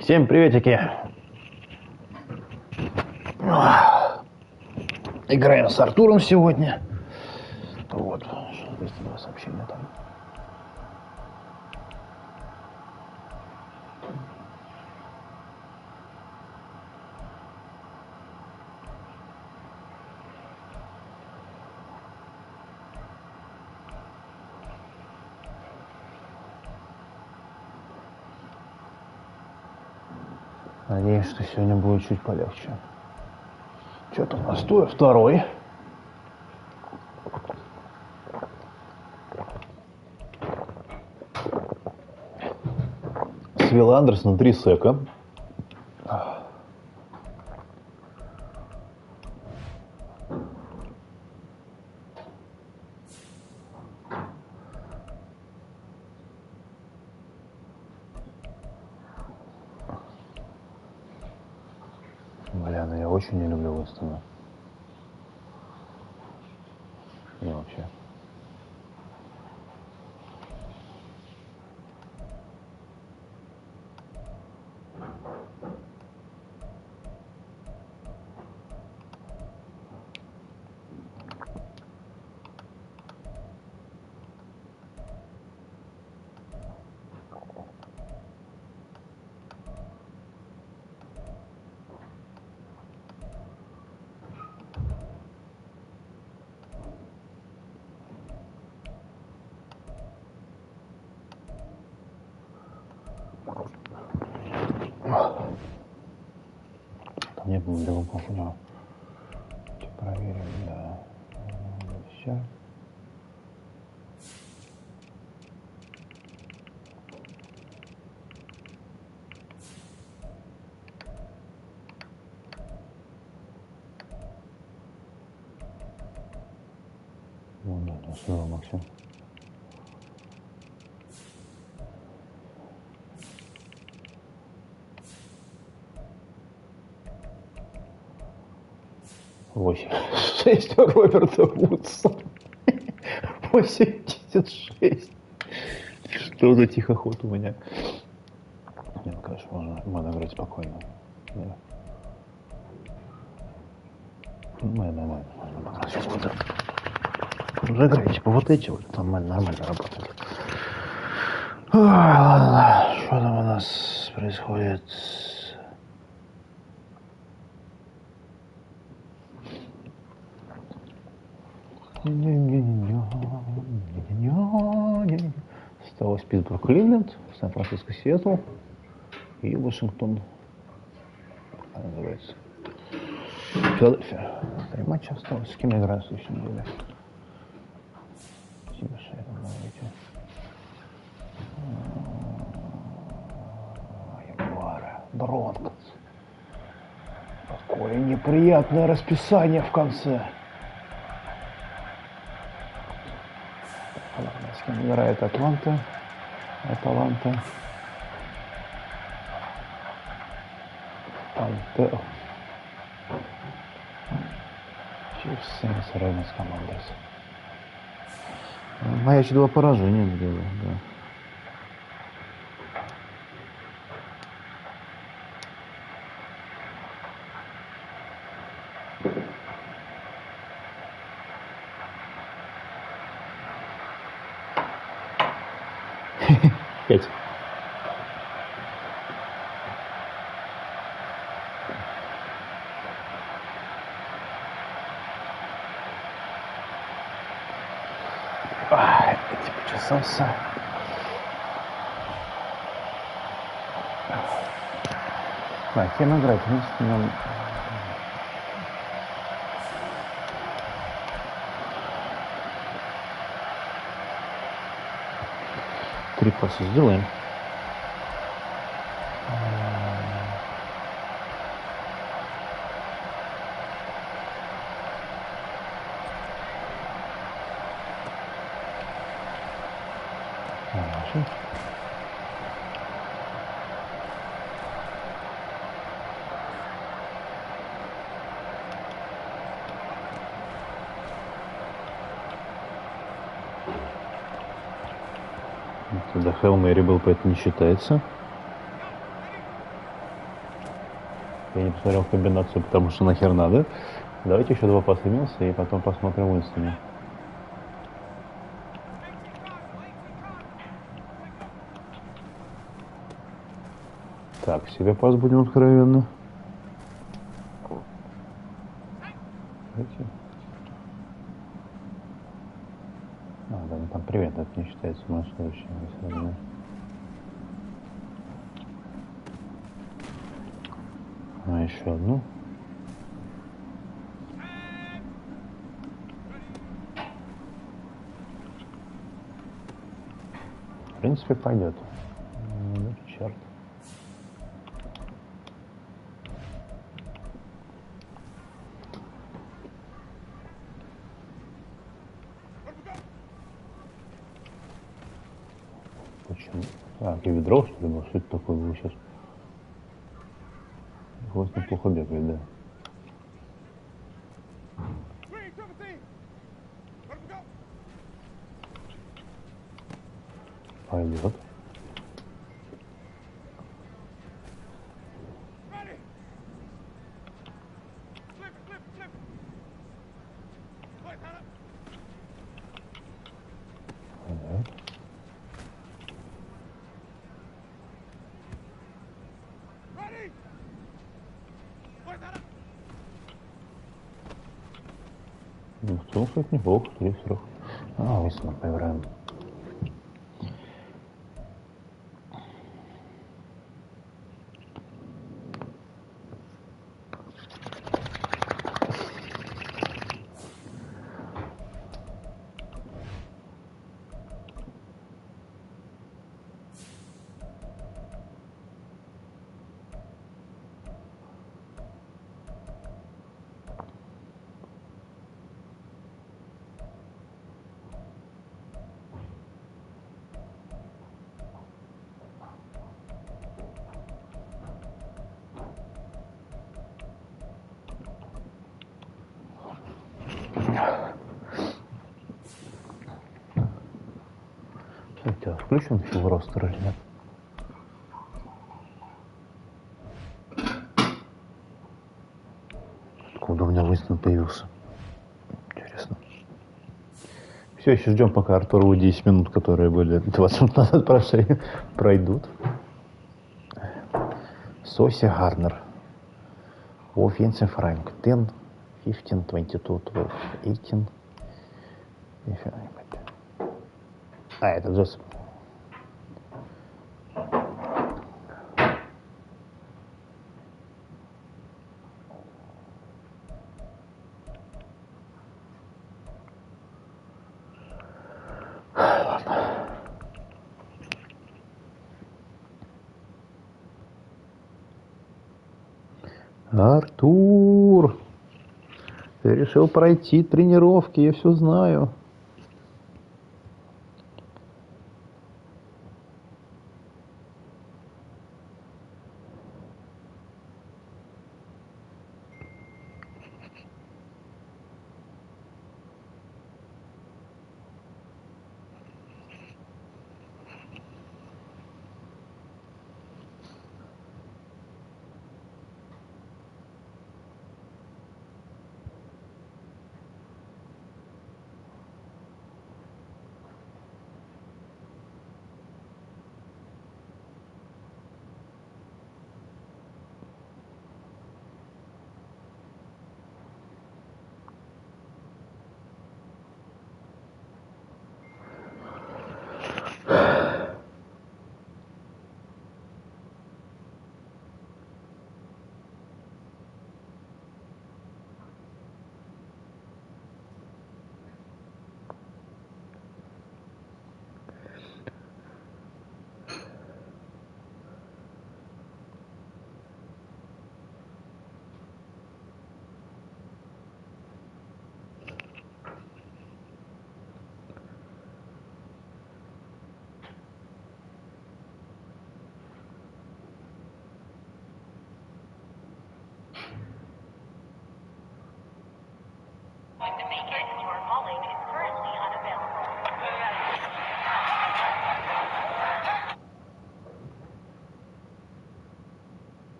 Всем приветики. Играем с Артуром сегодня. Вот. Есть два сообщения там. Надеюсь, что сегодня будет чуть полегче. Что-то у нас второй. Свил Андерсон 3 сека. Бля, ну я очень не люблю Уинстона. И вообще. Там не было другого у него. Проверим, да. Все. Ну да, да, снова Максим. Восемь. 6 Роберта Вудса. 86. Что за тихоход у меня? Нет, конечно, можно играть спокойно. Да. Нормально. Сейчас вот уже играть, типа вот эти вот нормально работают. Ой, ладно, что там у нас происходит? Осталось Питтсбург, Кливленд, Сан-Франциско, Сиэтл и Вашингтон. Как называется? Филадельфия. 3 матча осталось. С кем я играю в следующей неделе? Ягуары. Бронкос. Какое неприятное расписание в конце. С кем играет Атланта? Аталанта. Пантер. Чифс равно с командой. Моя 2 поражения сделала, да. Пять. Почесался. Так, кем играть? Нам... Три паса сделаем. Тогда Hail Mary был, поэтому не считается. Я не посмотрел комбинацию, потому что нахер надо. Давайте еще два паса Милса и потом посмотрим Уинстона. Так, себе пас будем откровенно. Давайте. Да, ну там привет, это не считается моим следующим. А еще одну. В принципе, пойдет. Ну, черт. Почему? Так, и ведро, что ли, было? Что это такое было сейчас? Хвост неплохо бегает, да. Пойдет. Пойдет. Ну, в целом, кстати, неплохо, 3-4. А, Уинстона поиграем. Что, включен еще в ростер или нет? Откуда у меня Уинстон появился? Интересно. Все, еще ждем, пока Артурову 10 минут, которые были 20 минут назад прошли, пройдут. Соси Гарнер. Offensive rank 10, 15, 22, 12, 18. А, это Джозеф. Артур, ты решил пройти тренировки, я все знаю.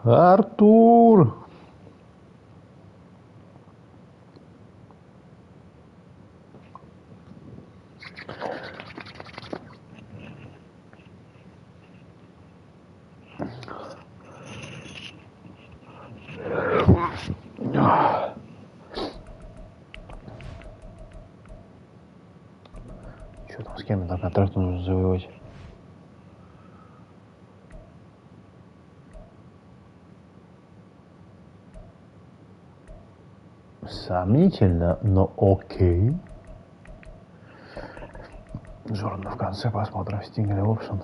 Артур! Что там, с кем там контракт нужно завоевать? Сомнительно, но окей. Джордан в конце посмотрим. Стингли опшн.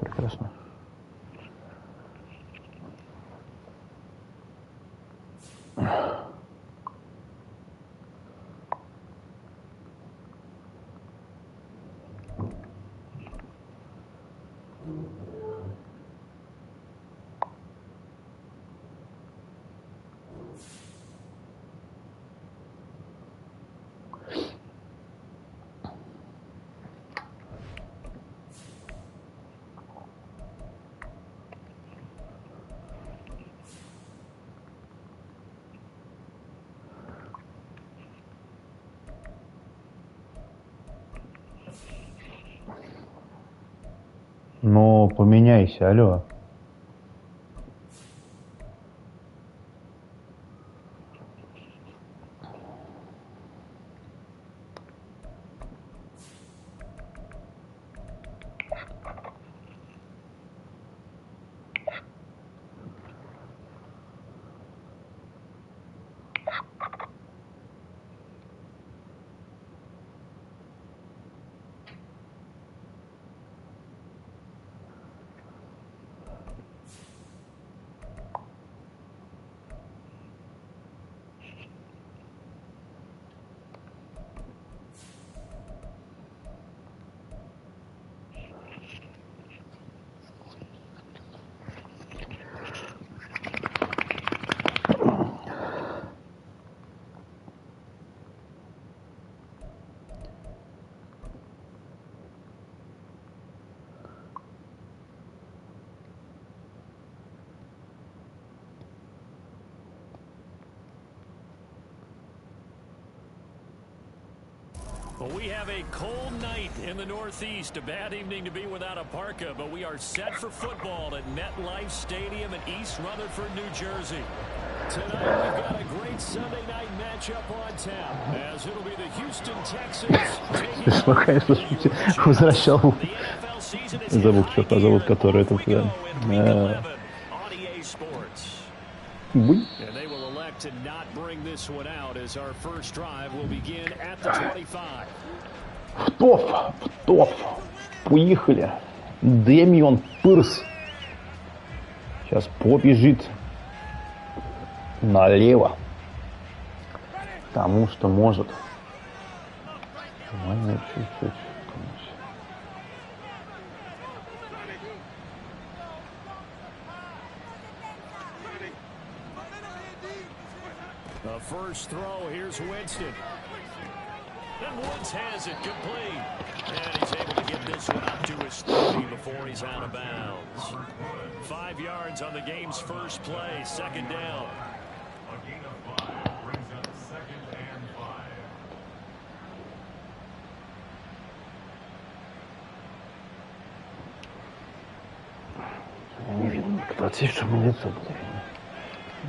Прекрасно. Ну, поменяйся, алло. Well, we have a cold night in the Northeast. A bad evening to be without a parka, but we are set for football at MetLife Stadium in East Rutherford, New Jersey. Tonight, we've got a great Sunday night matchup on tap, as it'll be the Houston Texans taking on Конечно, возвращал. Забыл, что зовут, который этот... And they will elect to not bring this one out as our first drive will begin at the 25. Втоп. Поехали. Дэмион Пирс. Сейчас побежит налево. Потому что может. Чуть-чуть. The first throw, here's Winston. And Woods has it complete. And he's able to get this one up to his 30 before he's out of bounds. 5 yards on the game's first play, second down. A gain of 5 brings up 2nd and 5. Не видно, кто отсечь, чтобы лицо было видно.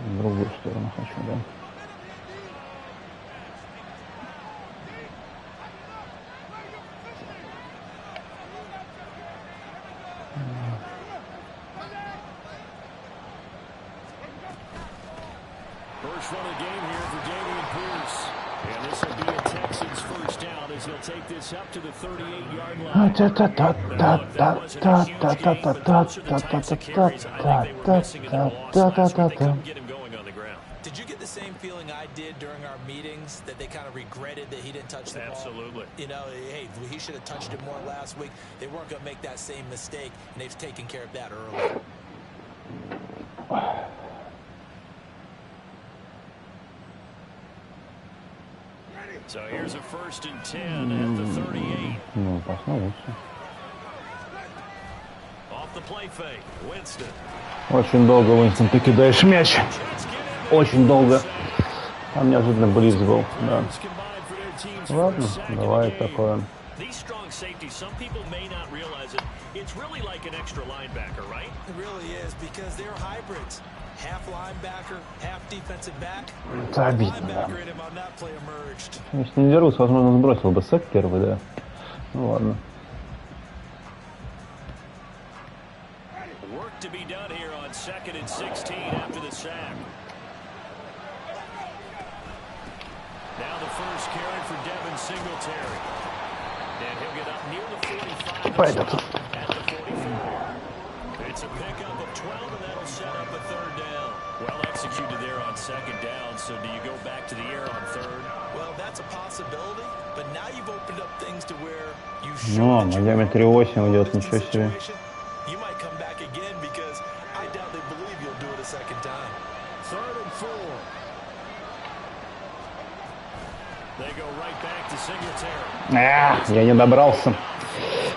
В другую сторону хочу, да? First run of the game here for Dameon Pierce. And this will be a Texans first down as he'll take this up to the 38-yard line. Did you get the same feeling I did during our meetings that they kind of regretted that he didn't touch the ball? Absolutely. You know, hey, he should have touched it more last week. They weren't going to make that same mistake, and they've taken care of that early. So here's a 1st and 10 at the 38. Ну, посмотрите. Off the play fake. Winston. Очень долго, Уинстон, ты кидаешь мяч. Очень долго. Там неожиданно близ был, да. Ладно, давай такое. These strong safeties, some people may not realize it. It's really like an extra linebacker, right? It really is because they're hybrids. Half linebacker, half defensive back. Это обидно, да. Linebacker in him on that play emerged. Если не дерутся, возможно, сбросил бы сек первый, да. Ну ладно. Work to be done here on 2nd and 16 after the sack. Now the first carry for Devin Singletary. And he'll get up near the 45 Пойдет. at the 44. It's a pickup of 12, and that'll set up a 3rd down. Well executed there on 2nd down, so do you go back to the air on 3rd? Well, that's a possibility, but now you've opened up things to where you Ну, на диаметре 8 идет, ничего себе. You might come back again because I doubt they believe you'll do it a 2nd time. 3rd and 4. They go right back to Singletary. Я не добрался.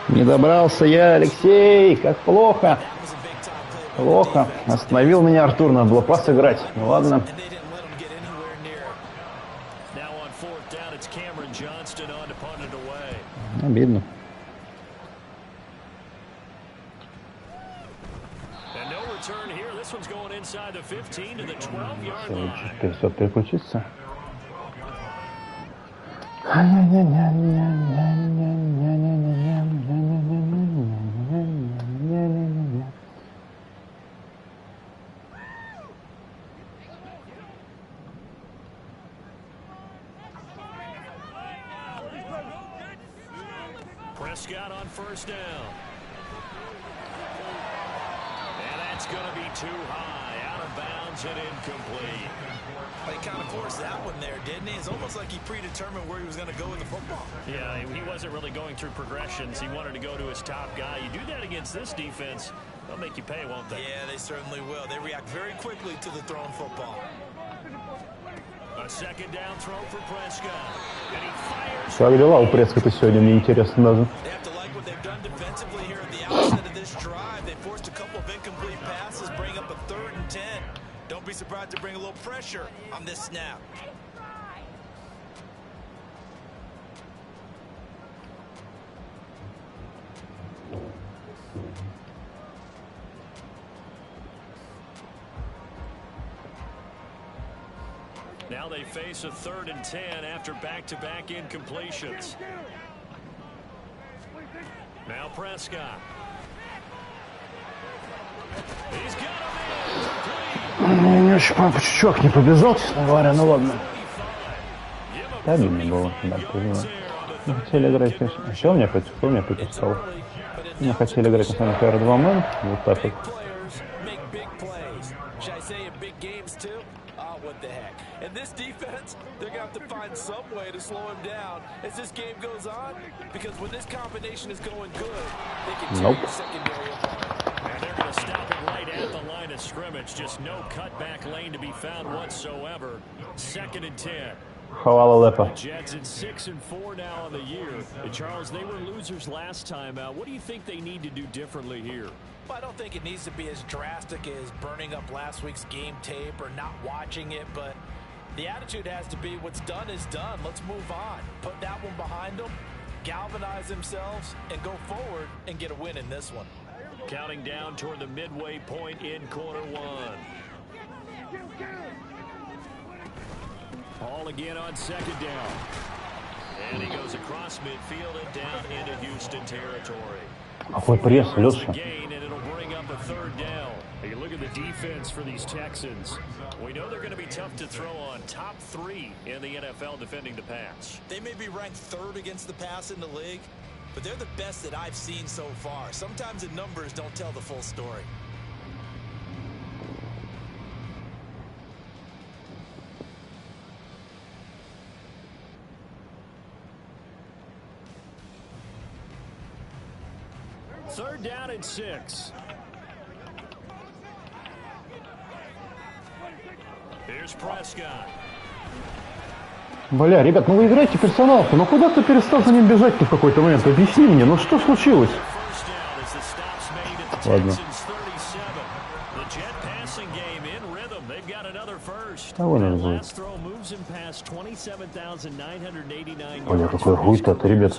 Не добрался я, Алексей. Как плохо. Плохо. Остановил меня Артур, надо было пас играть. Ну ладно. And they didn't let him get anywhere near it. Now on 4th down, it's Cameron Johnston on to punt it away. Обидно. And no return here. This one's going inside the 15 to the 12-yard line. Чуть переключиться. Prescott on 1st down. And that's going to be too high. Out of bounds and incomplete. He kind of forced that one there, didn't he? It's almost like he predetermined where he was going to go with the football. Yeah, he wasn't really going through progressions. He wanted to go to his top guy. You do that against this defense, they'll make you pay, won't they? Yeah, they certainly will. They react very quickly to the thrown football. A 2nd down throw for Prescott. And he fires. Как дела у Прескота сегодня, мне интересно даже. They have to like what they've done defensively here at the outset of this drive. They forced a couple of incomplete passes, bring up a 3rd and 10. Don't be surprised to bring a little pressure on this snap. Now they face a 3rd and 10 after back-to-back incompletions. Now Prescott. He's got him in. Я не очень понял, почему чувак не побежал, честно говоря, ну ладно. Да, обидно было, да, понимаю. Мы хотели играть, конечно. А что у меня приписал? Мы хотели играть на самом деле 2 мэн, вот так вот. And this defense, they're going to have to find some way to slow him down as this game goes on, because when this combination is going good, they can tear your secondary apart. And they're going to stop it right at the line of scrimmage. Just no cutback lane to be found whatsoever. 2nd and 10. Хавала Лепа. Jets at 6 and 4 now on the year. And Charles, they were losers last time out. What do you think they need to do differently here? Well, I don't think it needs to be as drastic as burning up last week's game tape or not watching it, but the attitude has to be what's done is done. Let's move on. Put that one behind them, galvanize themselves, and go forward and get a win in this one. Counting down toward the midway point in quarter 1. Ball again on 2nd down. And he goes across midfield and down into Houston territory. Какой пресс, Леша. And it'll bring up a 3rd down. You look at the defense for these Texans. We know they're going to be tough to throw on. Top 3 in the NFL defending the pass. They may be ranked 3rd against the pass in the league, but they're the best that I've seen so far. Sometimes the numbers don't tell the full story. Third down and 6. Here's Prescott. Бля, ребят, ну вы играете персоналку, но куда ты перестал за ним бежать-то в какой-то момент? Объясни мне, ну что случилось? Ладно. Кого надо будет? Бля, какой хуй-то, ребят.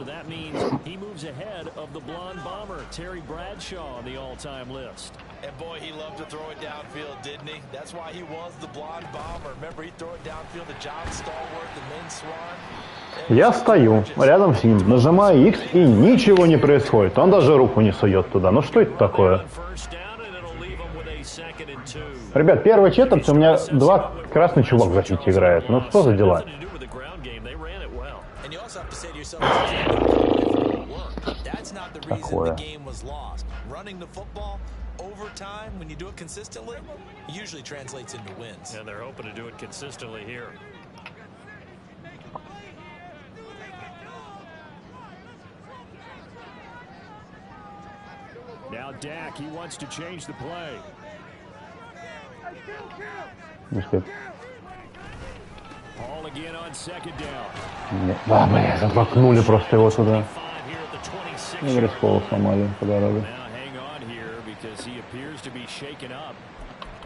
And boy, he loved to throw it downfield, didn't he? That's why he was the blonde bomber. Remember, he'd throw it downfield to John Stallworth, the main swan. Я стою рядом с ним, нажимаю X, и ничего не происходит. Он даже руку не сует туда. Ну что это такое? Ребят, первый четверть у меня два красный чувак в защите играет. Ну что за дела? Такое. Overtime, when you do it consistently, it usually translates into wins. And they're hoping to do it consistently here. Now Dak, he wants to change the play. Paul again on second down. Да, бля, заблокнули просто его туда. Не рискованно сломали по дороге. Because he appears to be shaken up.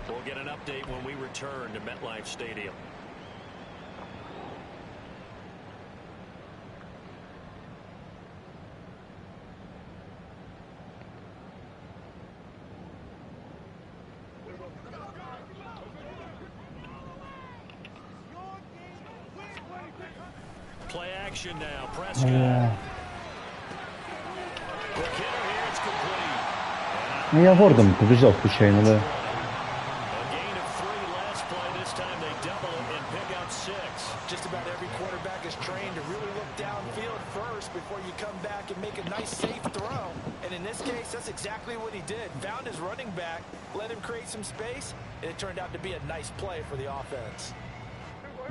We'll get an update when we return to MetLife Stadium. Play action now. Prescott. Ну я Вордом побежал случайно, да.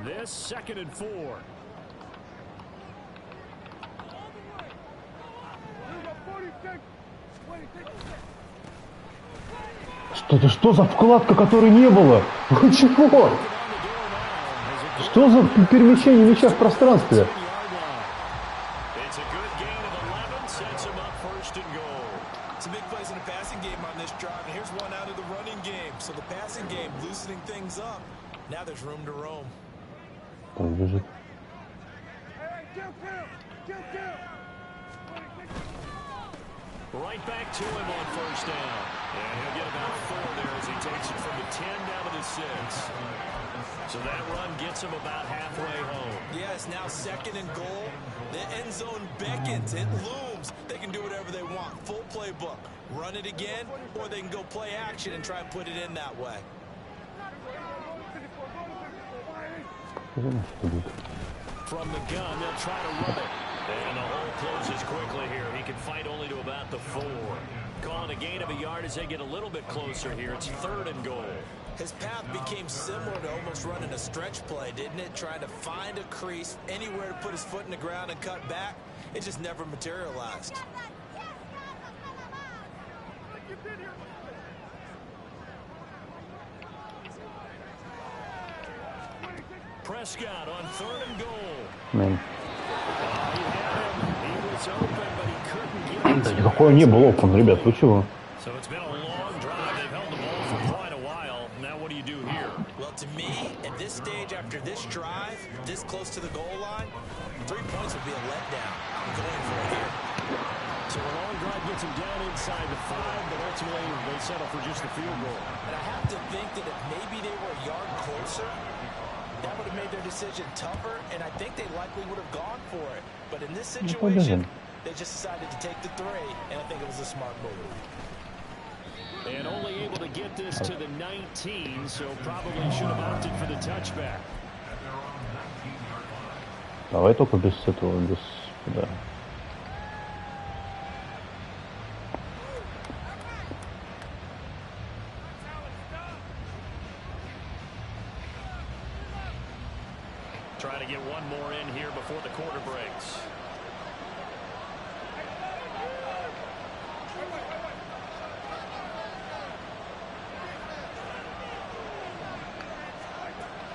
This second and 4. Что за вкладка, которой не было? Вы чего? Что за перемещение мяча в пространстве? Бежит. Right back to him on first down. And he'll get about 4 there as he takes it from the 10 down to the 6. So that run gets him about halfway home. Yes, now second and goal. The end zone beckons. It looms. They can do whatever they want. Full playbook. Run it again, or they can go play action and try and put it in that way. From the gun, they'll try to run it. And the hole closes quickly here. He can fight only to about the 4. Calling a gain of a yard as they get a little bit closer here. It's third and goal. His path became similar to almost running a stretch play, didn't it? Trying to find a crease, anywhere to put his foot in the ground and cut back. It just never materialized. Prescott on third and goal. Man. He was open, but he couldn't get it. Да никакой не был open, ребят, вы чего? So it's been a long drive. They've held the ball for quite a while. Now what do you do here? Well, to me, at this stage after this drive, this close to the goal line, 3 points would be a letdown. I'm going for it here. So a long drive gets him down inside the 5, but ultimately they settle for just the field goal. And I have to think that if maybe they were a yard closer, that would have made their decision tougher, and I think they likely would have gone for it. But in this situation, they just decided to take the 3, and I think it was a smart move. And only able to get this to the 19, so probably should have opted for the touchback. Давай только без этого, без... Да. Try to get one more in here before the quarter breaks.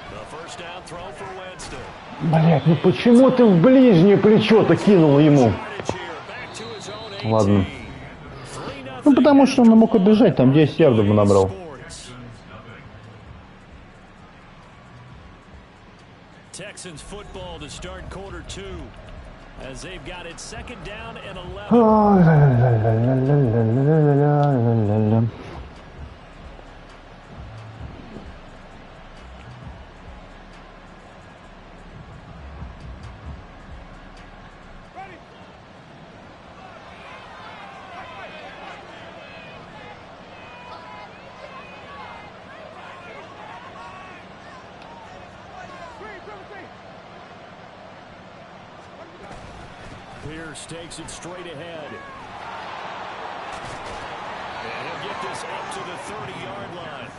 The first first down throw for Winston. Блять, ну почему ты в ближнее плечо-то кинул ему? Ладно. Ну потому что он мог убежать, там 10 ярдов бы набрал. Texans football to start quarter 2 as they've got it second down and 11. Pierce takes it straight ahead. And he'll get this up to the 30-yard line.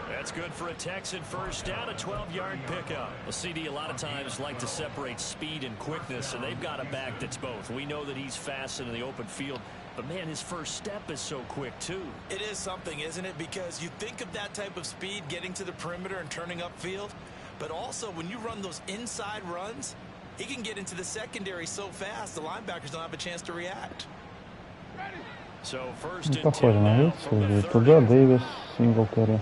That's good for a Texan first down, a 12-yard pickup. Well, CD a lot of times like to separate speed and quickness, and they've got a back that's both. We know that he's fast in the open field, but man, his first step is so quick too. It is something, isn't it? Because you think of that type of speed getting to the perimeter and turning upfield, but also when you run those inside runs, he can get into the secondary so fast, the linebackers don't have a chance to react. So first and Похоже 10 на now вид, from the 30. туда Дэвис, Синглтери.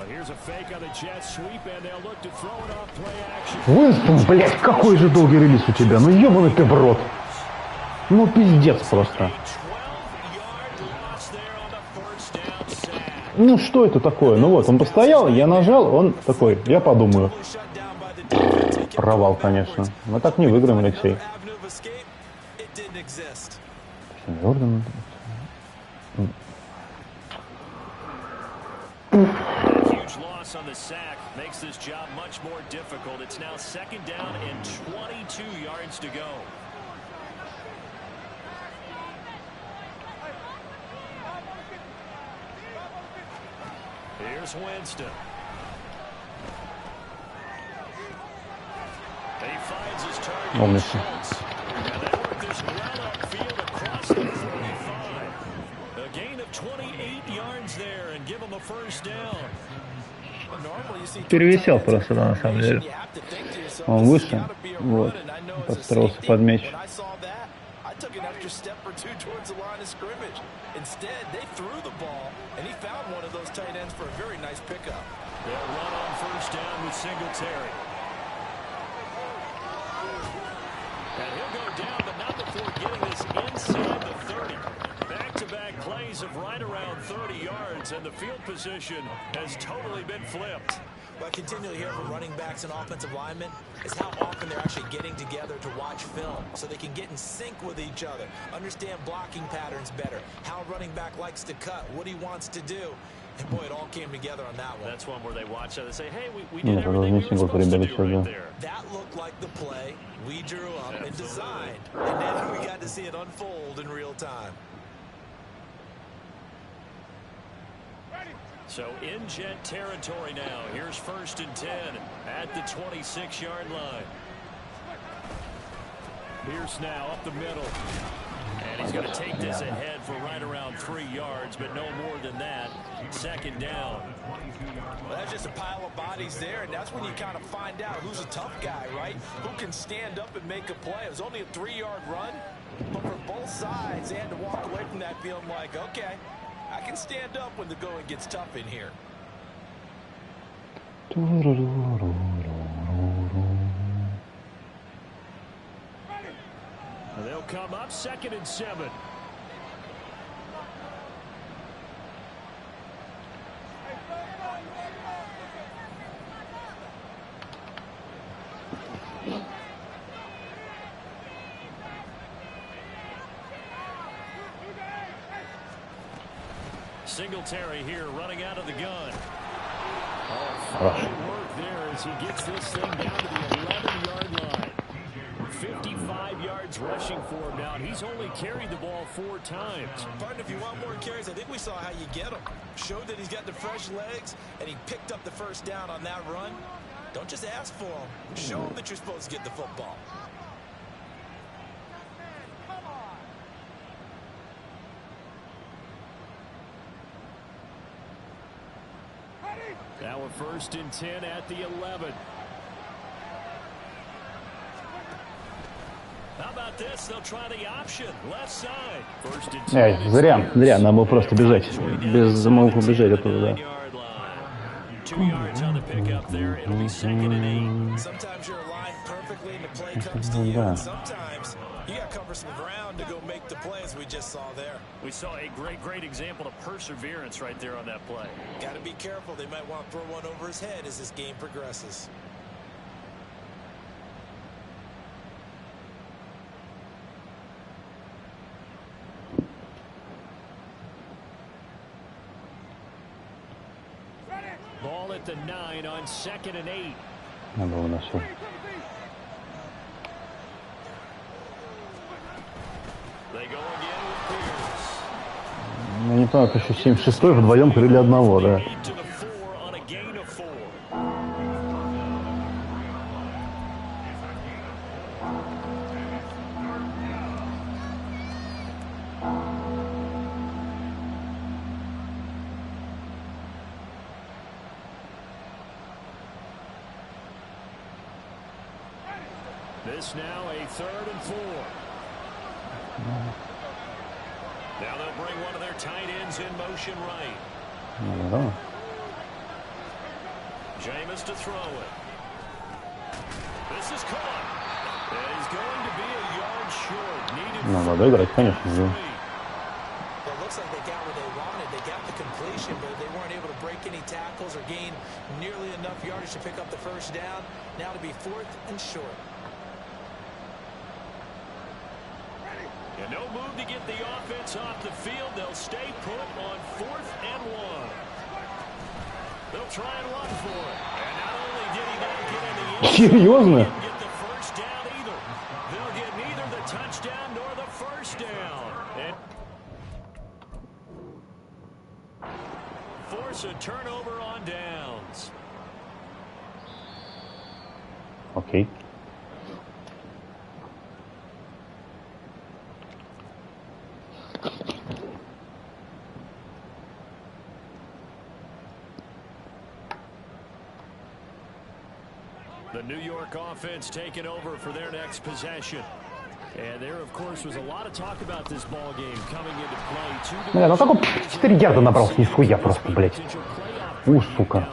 Here's a fake on the jet sweep, and they'll look to throw it off play action. Уинстон, блядь, какой же долгий релиз у тебя, ну ёбаный ты в рот. Ну пиздец просто. Ну что это такое? Ну вот, он постоял, я нажал, он такой, я подумаю. Провал, конечно. Мы так не выиграем, Алексей. Jordan. Huge loss on the sack makes this job much more difficult. It's now second down and 22 yards to go. Here's Winston. He finds his target. And they work this well upfield across the 45. A gain of 28 yards there and give him a first down. Перевисел просто, да, на самом деле. Он выше, вот, подстроился под мяч. Took an extra step or two towards the line of scrimmage. Instead, they threw the ball, and he found one of those tight ends for a very nice pickup. They'll run on first down with Singletary. And he'll go down, but not before getting this inside the 30. Back-to-back plays of right around 30 yards, and the field position has totally been flipped. What I continually hear from running backs and offensive linemen is how often they're actually getting together to watch film so they can get in sync with each other, understand blocking patterns better, how a running back likes to cut, what he wants to do. And boy, it all came together on that one. That's one where they watch it and say, hey, we did everything we were supposed to do right there. That looked like the play we drew up and designed. And now we got to see it unfold in real time. So in Jet territory now. Here's first and 10 at the 26-yard line. Pierce now up the middle. And he's going to take this ahead for right around 3 yards, but no more than that. Second down. Well, that's just a pile of bodies there, and that's when you kind of find out who's a tough guy, right? Who can stand up and make a play. It was only a 3-yard run, but for both sides, they had to walk away from that feeling like, okay, I can stand up when the going gets tough in here. They'll come up second and 7. Singletary here running out of the gun. Fine work there as he gets this thing down to the 11-yard line. 55 yards rushing for him now, and he's only carried the ball 4 times. Partner, if you want more carries, I think we saw how you get him. Showed that he's got the fresh legs, and he picked up the first down on that run. Don't just ask for him. Show him that you're supposed to get the football. Ready? Now we're 1st and 10 at the 11. How about this? They'll try the option left side. 1st and 10. Зря, нам бы просто бежать. Без замолку бежать оттуда, да. 2 yards on the pickup there. It'll be 2nd and 8. Sometimes you're aligned perfectly and the play comes to you. And sometimes you got to cover some ground to go make the play, as we just saw there. We saw a great example of perseverance right there on that play. Got to be careful. They might want to throw one over his head as this game progresses. Ball at the 9 on 2nd and 8. Надо у нас все. Я не понимаю, еще 7-6 вдвоем крыли одного, да. This now a 3rd and 4. Now they'll bring one of their tight ends in motion right. Jameis to throw it. This is caught. And he's going to be a yard short. Надо играть, конечно же. Well, it looks like they got what they wanted. They got the completion, but they weren't able to break any tackles or gain nearly enough yardage to pick up the 1st down. Now to be 4th and short. And no move to get the offense off the field. They'll stay put on 4th and 1. They'll try and run for it. And not only did he not get in the end, Серьезно? he didn't get the 1st down either. They'll get neither the touchdown nor the 1st down. And force a turnover on downs. Окей. The New York offense taking over for their next possession. And there, of course, was a lot of talk about this ball game coming into play. Ну как он 4 ярда набрал, нихуя просто, блядь. Сука.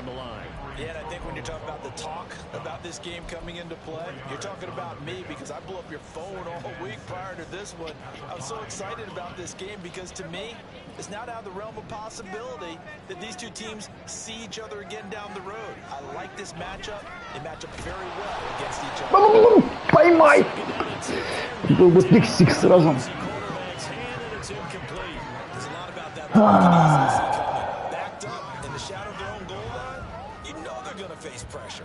This game coming into play, you're talking about me because I blew up your phone all week prior to this one. I'm so excited about this game because to me, it's not out of the realm of possibility that these two teams see each other again down the road. I like this matchup. They match up very well against each other. Поймай! Был бы пик-сик сразу.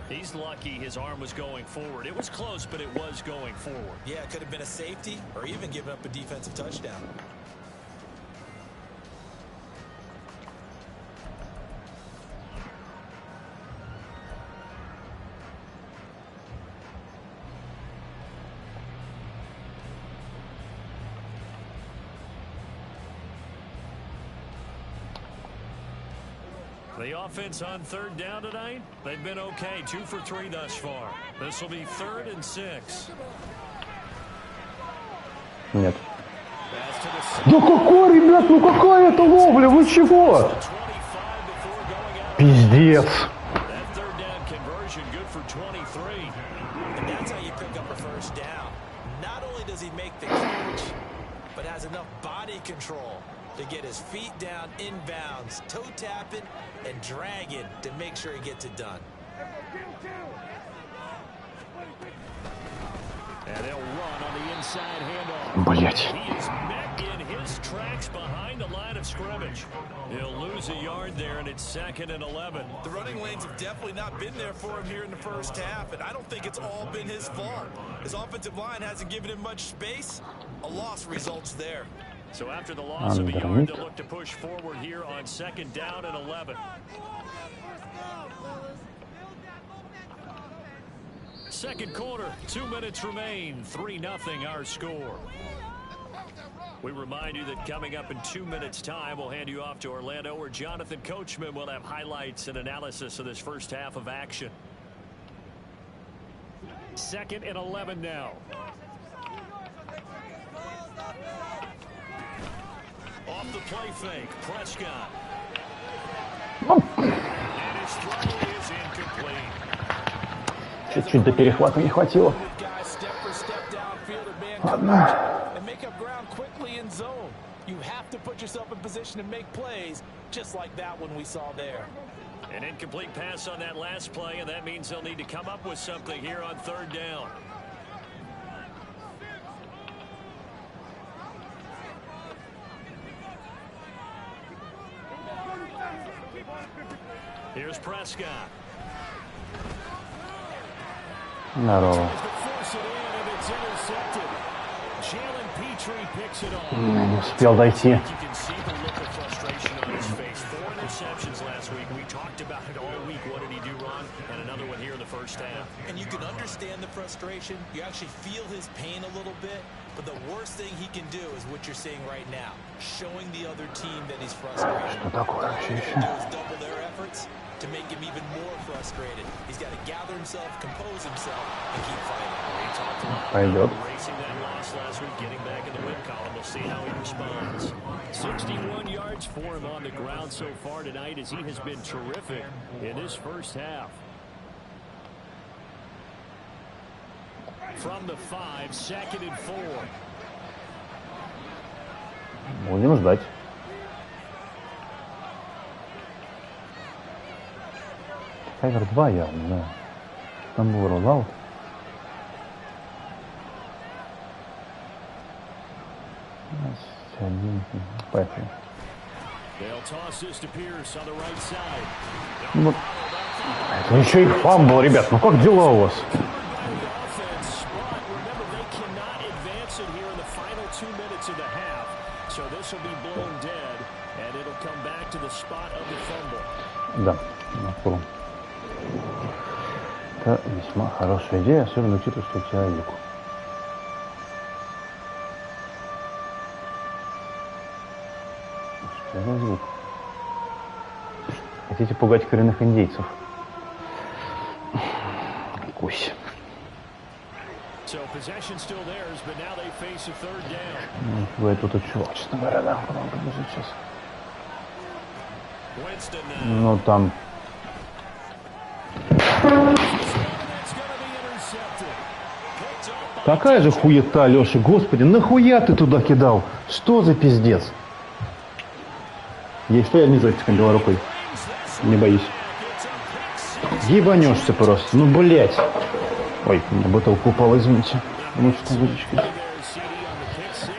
He's lucky his arm was going forward. It was close, but it was going forward. Yeah, it could have been a safety or even given up a defensive touchdown. The offense on 3rd down tonight, they've been okay. 2 for 3 thus far. This will be 3rd and 6. Нет. Да какой, ребят, ну какая это ловля, вы чего? Пиздец. To get his feet down inbounds, toe tapping and dragging to make sure he gets it done. And they'll run on the inside handoff. Блять. He is met in his tracks behind the line of scrimmage. He'll lose a yard there, and it's 2nd and 11. The running lanes have definitely not been there for him here in the 1st half, and I don't think it's all been his fault. His offensive line hasn't given him much space. A loss results there. So after the loss of a yard, they'll look to push forward here on 2nd down and 11. Second quarter, 2 minutes remain. 3-0 our score. We remind you that coming up in 2 minutes' time, we'll hand you off to Orlando, where Jonathan Coachman will have highlights and analysis of this first half of action. 2nd and 11 now. Off the play fake, Prescott. And his throw is incomplete. Чуть-чуть до перехвата не хватило. Ладно. You have to put yourself in position to make plays, just like that one we saw there. An incomplete pass on that last play, and that means they'll need to come up with something here on 3rd down. Here's Prescott. Здорово. Не успел дойти. And you can understand the frustration. You actually feel his pain a little bit. But the worst thing he can do is what you're seeing right now, showing the other team that he's frustrated. Что такое вообще еще? Double their efforts to make him even more frustrated. He's got to gather himself, compose himself, and keep fighting. Пойдет. Racing that loss last week, getting back in the win column. We'll see how he responds. 61 yards for him on the ground so far tonight, as he has been terrific in this first half. From the 5, 2nd and 4. Будем ждать. Кавер 2 явно, да. Там был роллаут. Поехали. Ну, это еще и фамбл, ребят. Ну как дела у вас? Да, напомню. Это весьма хорошая идея, особенно учитывая, что у тебя юг. Что это за звук? Хотите пугать коренных индейцев? Кусь. Вы тут чувак, честно говоря, да, потом побежит сейчас. Ну там. Какая же хуета, Леша, господи, нахуя ты туда кидал? Что за пиздец? Ей что я не зонтиком белой рукой? Не боюсь. Ебанешься просто, ну блять. Ой, у меня бутылка упала, извините. Ну что, водичка.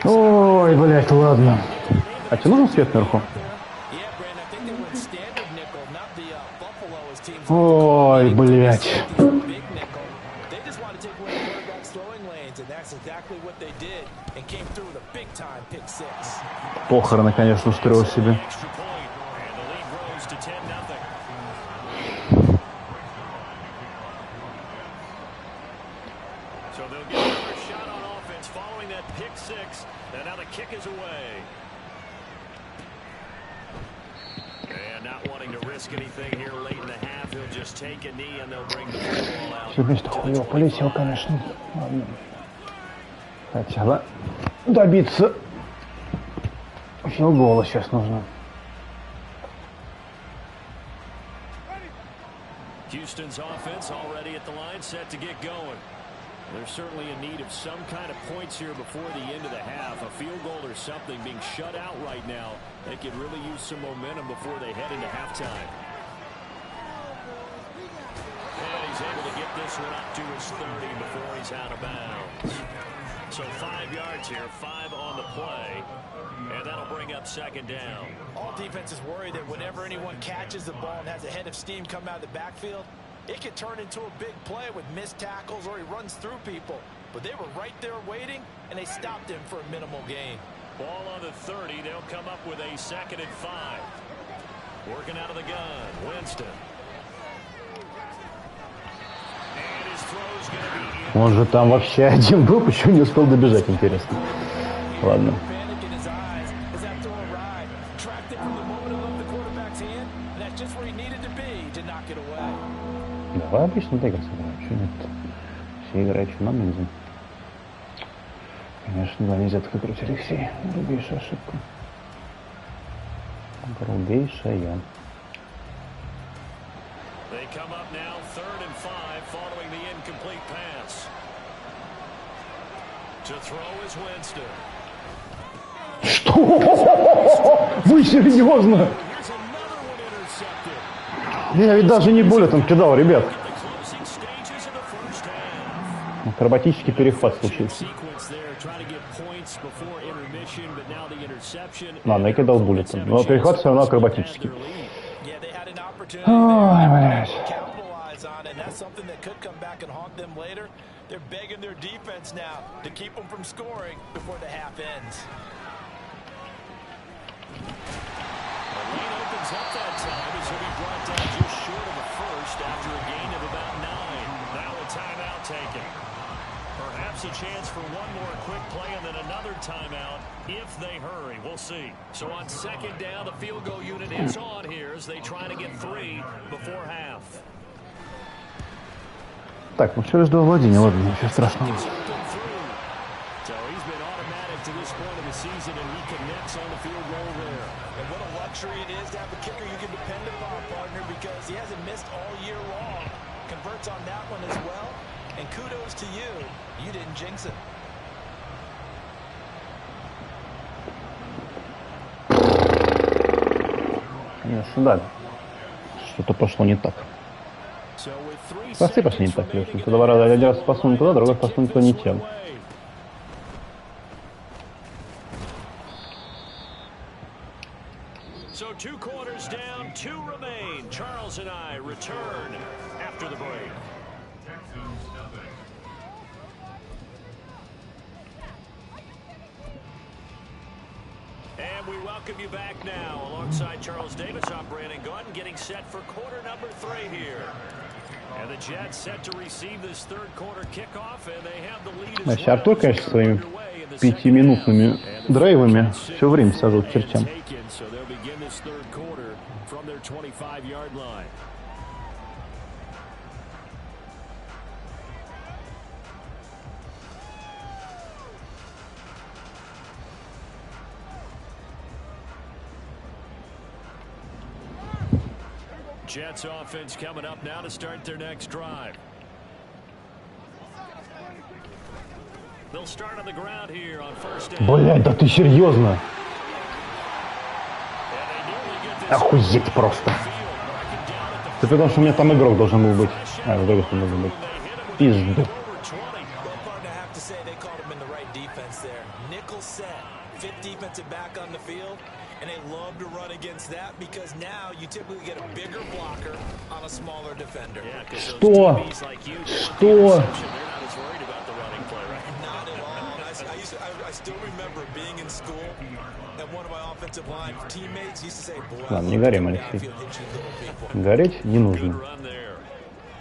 Ой, блять, ладно. А тебе нужен свет наверху? Ой, блять. Похороны, конечно, устроил себе. Все вместе хуево полетел, конечно. Ладно. Хотела добиться филгола сейчас нужно. Houston's offense already at the line, set to get going. There's certainly a need of some kind of points here before the end of the half. A field goal or something being shut out right now. They could really use some momentum before they head into halftime. And he's able to get this one up to his 30 before he's out of bounds. So 5 yards here, 5 on the play. And that'll bring up 2nd down. All defenses worry that whenever anyone catches the ball and has a head of steam come out of the backfield, it could turn into a big play with missed tackles or he runs through people. But they were right there waiting, and they stopped him for a minimal gain. Ball on the 30. They'll come up with a 2nd and 5. Working out of the gun. Winston. Он же там вообще один был, почему не успел добежать, интересно. Ладно. Давай обычно так сыграем. Что нет? Все играют, что нам нужно. Конечно, да, нельзя так играть, Алексей. Грубейшая ошибка. Грубейшая. They come up now, 3rd and 5, following the incomplete pass. To throw is Winston. Что? Вы серьезно? Я ведь даже не более там кидал, ребят. Акробатический перехват случился. Ладно, я кидал буллетом, но перехват все равно акробатический. Ой, блядь. Perhaps a chance for one more quick play and then another timeout if they hurry. We'll see. So on 2nd down, the field goal unit is on here as they try to get 3 before half. Так, ну через два владения, ладно, ничего страшного. So he's been automatic to this point of the season and he connects on the field goal there. And what a luxury it is to have a kicker you can depend upon, partner, because he hasn't missed all year long. Converts on that one as well. And kudos to you. You didn't jinx it. Конечно, да. Что-то пошло не так. Прости, пошли не так, Леша. Ты два раза, один раз посунул туда, другой посунул туда не тем. So 2 quarters down, 2 remain. Charles and I return after the break. And we welcome you back now alongside Charles Davis. I'm Brandon Gunn getting set for quarter number 3 here. And the Jets set to receive this 3rd quarter kickoff and they have the lead as Значит, Артур, конечно, своими 5-минутными драйвами все время сажал к чертям. So they'll begin this 3rd quarter from their 25-yard line. Jets offense coming up now to start their next drive. They'll start on the ground here on 1st down. Блядь, да ты серьезно? Охуеть просто. Это потому что у меня там игрок должен был быть. А, с другой стороны должен быть. Пизду. And they love to run against that because now you typically get a bigger blocker on a smaller defender. Что? Что? Not at all. I still remember being in school and one of my offensive line teammates used to say, "Boy, Ладно, не горим, Алексей. Гореть не нужно.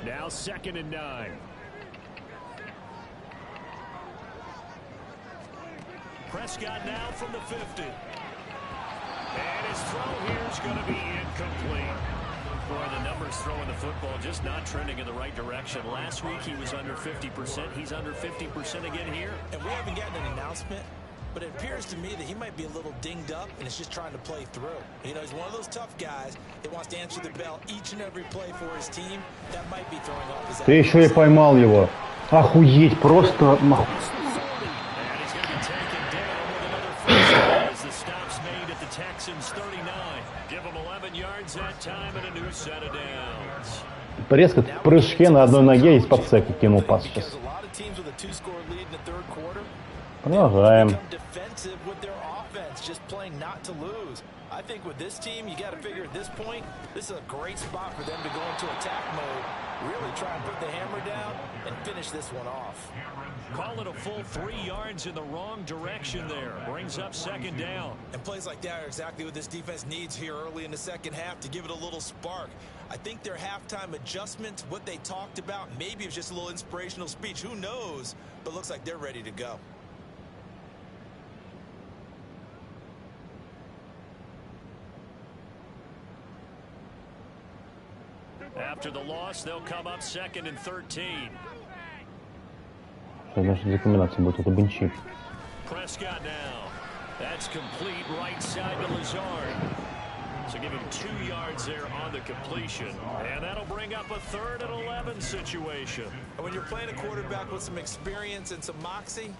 Now 2nd and 9. Prescott now from the 50. And his throw here is going to be incomplete. Boy, the numbers throwing the football just not trending in the right direction. Last week he was under 50%. He's under 50% again here. And we haven't gotten an announcement, but it appears to me that he might be a little dinged up and is just trying to play through. You know, he's one of those tough guys that wants to answer the bell each and every play for his team. That might be throwing off his... Ты еще и поймал его. Охуеть, просто... Резко в прыжке на одной ноге из подсека кинул пас сейчас. Продолжаем. I think with this team, you got to figure at this point, this is a great spot for them to go into attack mode, really try and put the hammer down and finish this one off. Call it a full 3 yards in the wrong direction there. Brings up 2nd down. And plays like that are exactly what this defense needs here early in the 2nd half to give it a little spark. I think their halftime adjustment, what they talked about, maybe it was just a little inspirational speech. Who knows? But looks like they're ready to go. After the loss, they'll come up second and 13. Значит, за комбинация будет это бенчи. Prescott now. That's complete right side to Lazard. So give him 2 yards there on the completion. And that'll bring up a 3rd and 11 situation. When you're playing a quarterback with some experience and some moxie,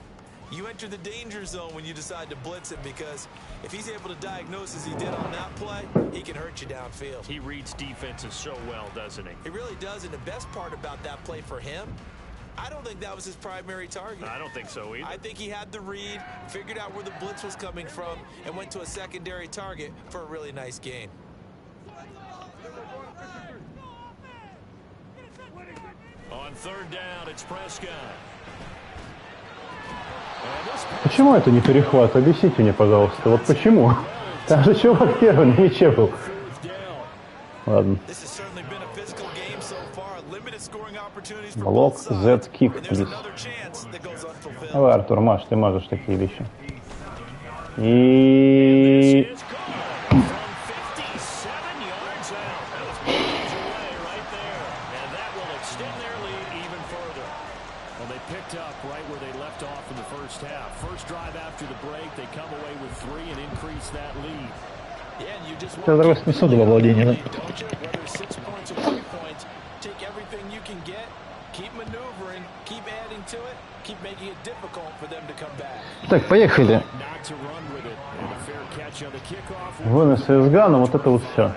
you enter the danger zone when you decide to blitz him, because if he's able to diagnose as he did on that play, he can hurt you downfield. He reads defenses so well, doesn't he? He really does, and the best part about that play for him, I don't think that was his primary target. I don't think so either. I think he had the read, figured out where the blitz was coming from, and went to a secondary target for a really nice gain. On 3rd down, it's Prescott. Почему это не перехват? Объясните мне, пожалуйста. Вот почему? Там же чувак первый на мяче был. Ладно. Блок, Z, кик, плиз. Давай, Артур, Маш, ты мажешь такие вещи. И... Сейчас дорога снесу до владения, да? Так, поехали. Вынос из Гана, вот это вот все.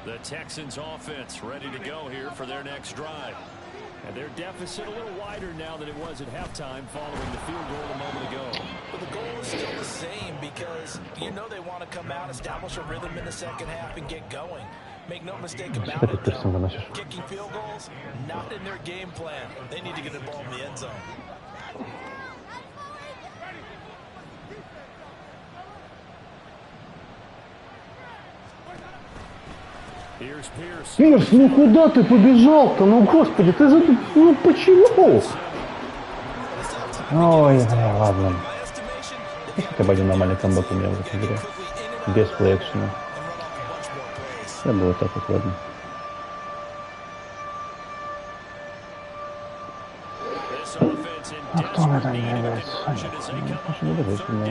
The Texans offense ready to go here for their next drive. And their deficit a little wider now than it was at halftime following the field goal a moment ago. But the goal is still the same, because you know they want to come out, establish a rhythm in the second half, and get going. Make no mistake about it, though. Kicking field goals, not in their game plan. They need to get the ball in the end zone. Пирс, ну куда ты побежал-то? Ну господи, ты за... Ну почему? Ой, ладно. Хотя бы один нормальный комбат у меня в этой игре. Без плей-экшена. Я бы вот так вот, ладно. А кто на этом не является? Не бежит, но...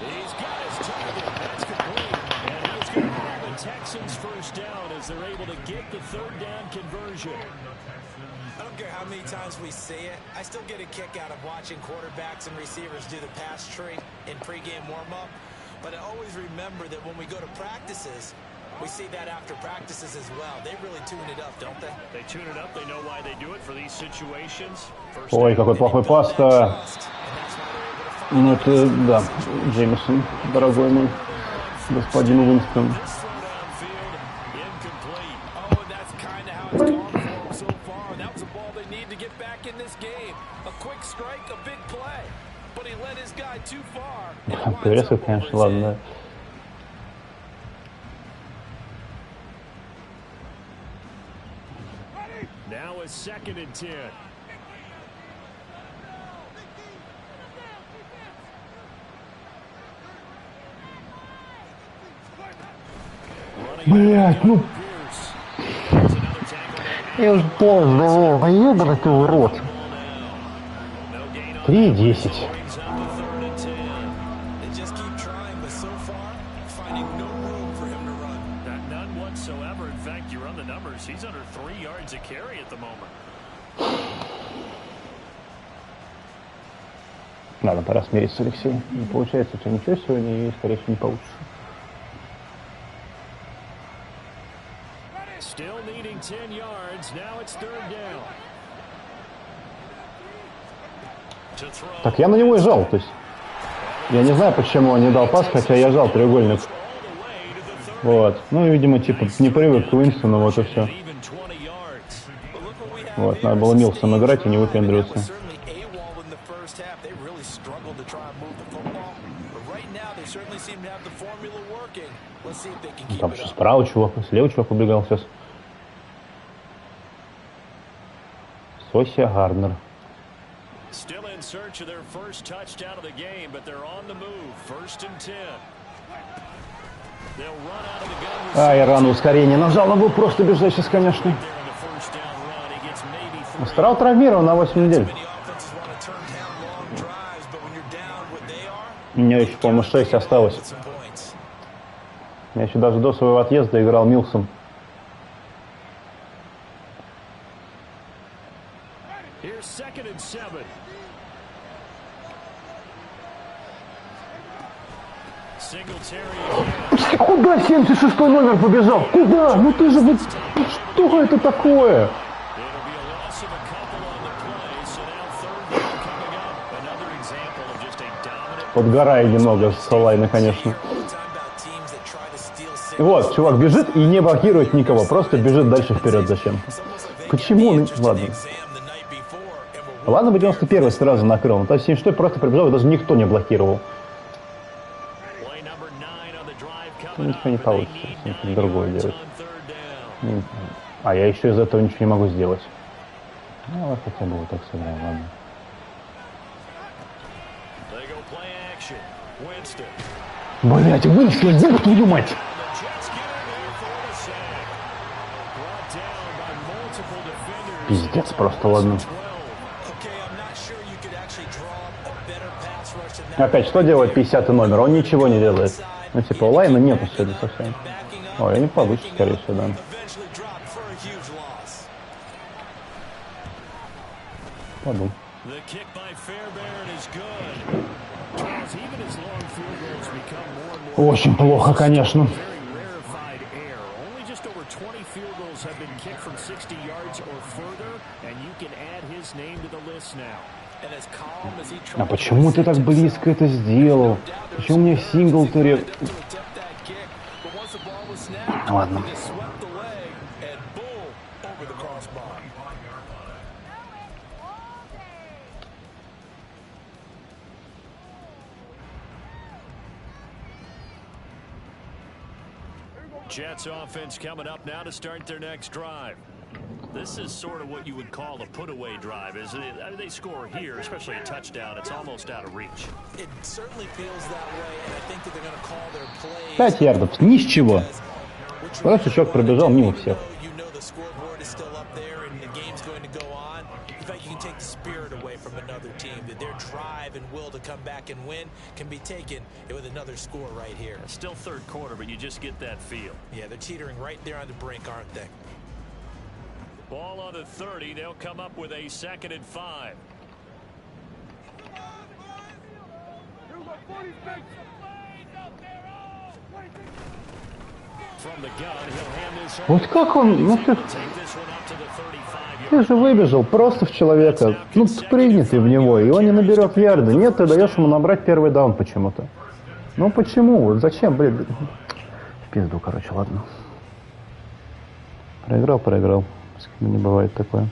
He's got his target. That's complete. And he's going to call the Texans first down as they're able to get the 3rd down conversion. I don't care how many times we see it. I still get a kick out of watching quarterbacks and receivers do the pass tree in pregame warm-up. But I always remember that when we go to practices, we see that after practices as well. They really tune it up, don't they? They tune it up. They know why they do it for these situations. Ой, какой плохой пас-то. Ну это, да, Джеймисон, дорогой мой, господин Уинстон. Переска, конечно, ладно. Now is 2nd and 10. Блять, ну... Я уже поздно, да ебаный ты урод. 3-10. Ладно, пора смириться, Алексей. Не получается у тебя ничего сегодня, и, скорее всего, не получится. Так я на него и жал, то есть я не знаю, почему он не дал пас, хотя я жал треугольник. Вот, ну, видимо, типа не привык к Уинстону, вот и все. Вот, надо было Милсом играть и не выпендриваться. Там еще справа чувак, слева чувак убегал сейчас. Сосия Гарднер. Ай, рано ускорение. Нажал, он был просто бежать сейчас, конечно. Страу травмирован на 8 недель. У меня еще, по-моему, 6 осталось. Я еще даже до своего отъезда играл Милсом. Куда 76-й номер побежал? Куда? Ну ты же вот... Что это такое? Подгораю немного с лайна, конечно. Вот, чувак бежит и не блокирует никого. Просто бежит дальше вперед зачем. Почему он... Ладно. Ладно бы 91-й сразу накрыл. Но 76-й просто прибежал, и даже никто не блокировал. Ничего не получится. Что-то другое делать. А я еще из этого ничего не могу сделать. Ну, вот хотя бы вот так сыграем, ладно. Блять, Уинстон, где твою мать? Пиздец просто, ладно. Опять, что делает 50-й номер? Он ничего не делает. Ну, типа, лайна нету сегодня совсем. Ой, не получится, скорее всего, да. Подумай. Очень плохо, конечно. А почему ты так близко это сделал? Почему мне Синглтери... Ладно. Jets offense coming up now to start their next drive. This is sort of what you would call a put-away drive, isn't it? I mean, they score here, especially a touchdown. It's almost out of reach. It certainly feels that way, and I think that they're going to call their plays. 5 ярдов, ни с чего. Просто чувак пробежал мимо всех. Come back and win can be taken with another score right here. Still third quarter, but you just get that feel. Yeah, they're teetering right there on the brink, aren't they? Ball on the 30. They'll come up with a 2nd and 5. From the gun, he'll hand this off. Вот как он... Ну, ты же выбежал просто в человека. Ну, прыгни ты в него, и он не наберет ярда. Нет, ты даешь ему набрать первый даун почему-то. Ну, почему? Вот зачем, блин? В пизду, короче, ладно. Проиграл. Не бывает такое.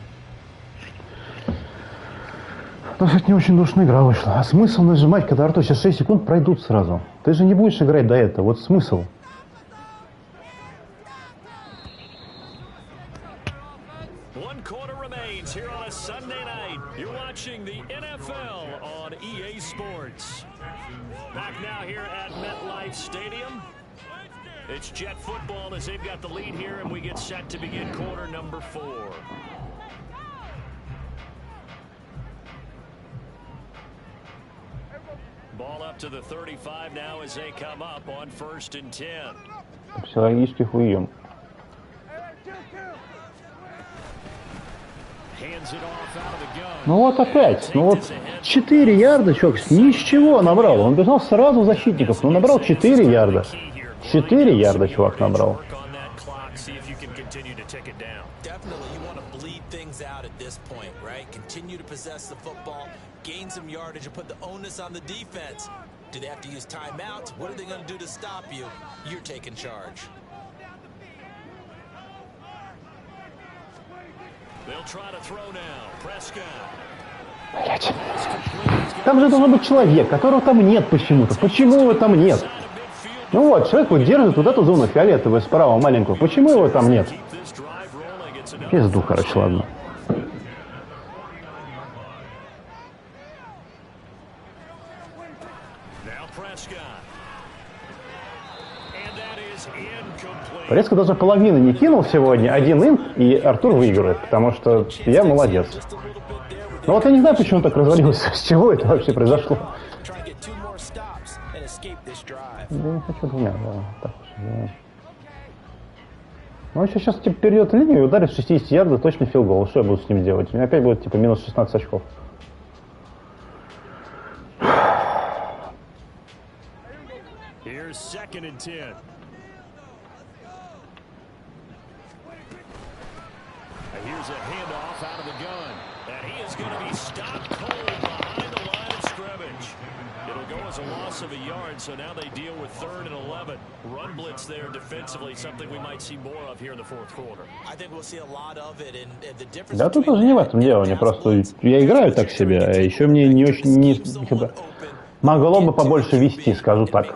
Ну, кстати, не очень душная игра вышла. А смысл нажимать, когда Артур сейчас 6 секунд пройдут сразу? Ты же не будешь играть до этого. Вот смысл. Here on a Sunday night, you're watching the NFL on EA Sports. Back now here at MetLife Stadium. It's Jet football as they've got the lead here, and we get set to begin quarter number 4. Ball up to the 35 now as they come up on 1st and 10. Психологический хуем. Ну вот опять, ну вот 4 ярда, чувак, ни с чего набрал. Он бежал сразу защитников, но набрал 4 ярда. 4 ярда чувак набрал. Блять. Там же должен быть человек, которого там нет почему-то. Почему его там нет? Ну вот, человек вот держит вот эту зону фиолетовую справа маленькую. Почему его там нет? Пизду, короче, ладно. Резко даже половины не кинул сегодня, один инт, и Артур выигрывает, потому что я молодец. Но вот я не знаю, почему так развалился, с чего это вообще произошло. Я не хочу двумя, да. Так, да. Ну, сейчас типа перейдет линию и ударит с 60 ярдов, точно филгол. Что я буду с ним делать? У меня опять будет типа минус 16 очков. Here's a handoff out of the gun. And he is going to be stopped cold behind the line of scrimmage. It'll go as a loss of a yard, so now they deal with 3rd and 11. Run blitz there defensively, something we might see more of here in the fourth quarter. I think we'll see a lot of it, and the difference. Да тут тоже не в этом дело, мне просто я играю так себе, а еще мне не очень могло бы побольше вести, скажу так.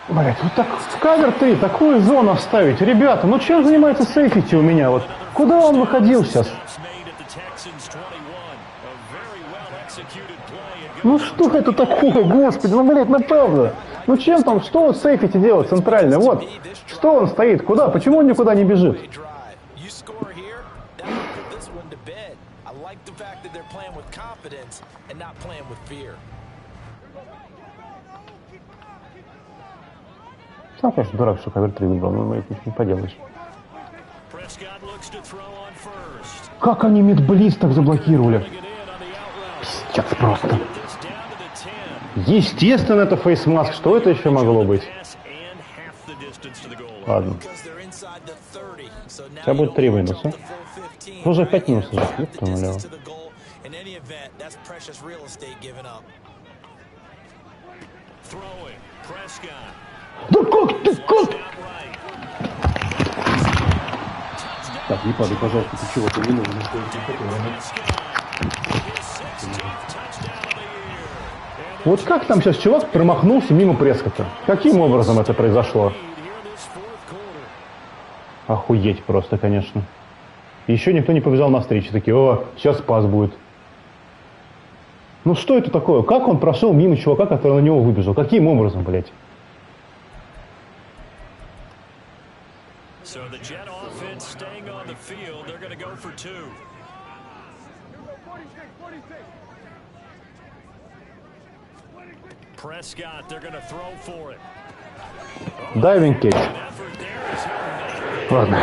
Блять, вот так в кавер 3 такую зону оставить. Ребята, ну чем занимается сейфити у меня? Вот куда он выходил сейчас? Ну что это такое, господи, ну блять, направда. Ну чем там, что он сейфити делает центрально? Вот, что он стоит, куда, почему он никуда не бежит? Сам, конечно, дурак, что кавер 3 выбрал, но это ничего не поделаешь. Как они мидблиц так заблокировали? Пиздец просто. Естественно, это фейсмаск. Что это еще могло быть? Ладно. Сейчас будет 3 минуса. Уже 5 минусов. Ёпта налево. Да как ты, как? Так, не падай, пожалуйста, ты чего, ты не нужен, что я не хотел. Вот как там сейчас чувак промахнулся мимо Прескота? Каким образом это произошло? Охуеть просто, конечно. Еще никто не побежал навстречу. Такие, о, сейчас пас будет. Ну что это такое? Как он прошел мимо чувака, который на него выбежал? Каким образом, блядь? Дайвинг кетч. Ладно.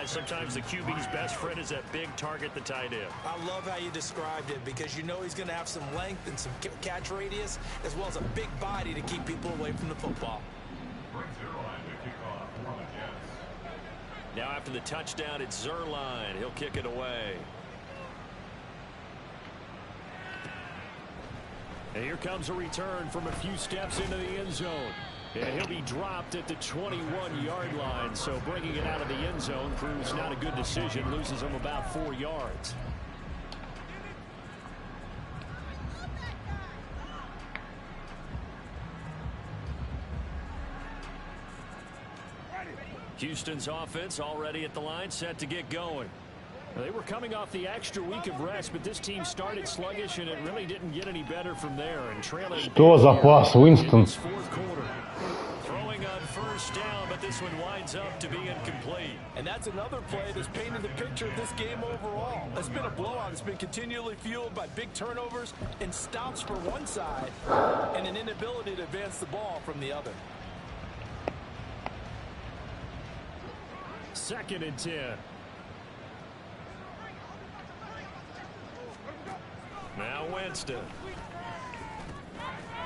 Sometimes the QB's best friend is that big target, the tight end. I love how you described it because you know he's going to have some length and some catch radius as well as a big body to keep people away from the football. Now after the touchdown, it's Zerline. He'll kick it away. And here comes a return from a few steps into the end zone. And he'll be dropped at the 21-yard line. So bringing it out of the end zone proves not a good decision. Loses him about 4 yards. Houston's offense already at the line, set to get going. They were coming off the extra week of rest, but this team started sluggish, and it really didn't get any better from there. And trailing. Что за пас, Уинстон? Throwing on first down, but this one winds up to be incomplete. And that's another play that's painted the picture of this game overall. It's been a blowout. It's been continually fueled by big turnovers and stops for one side, and an inability to advance the ball from the other. 2nd and 10. Now Winston.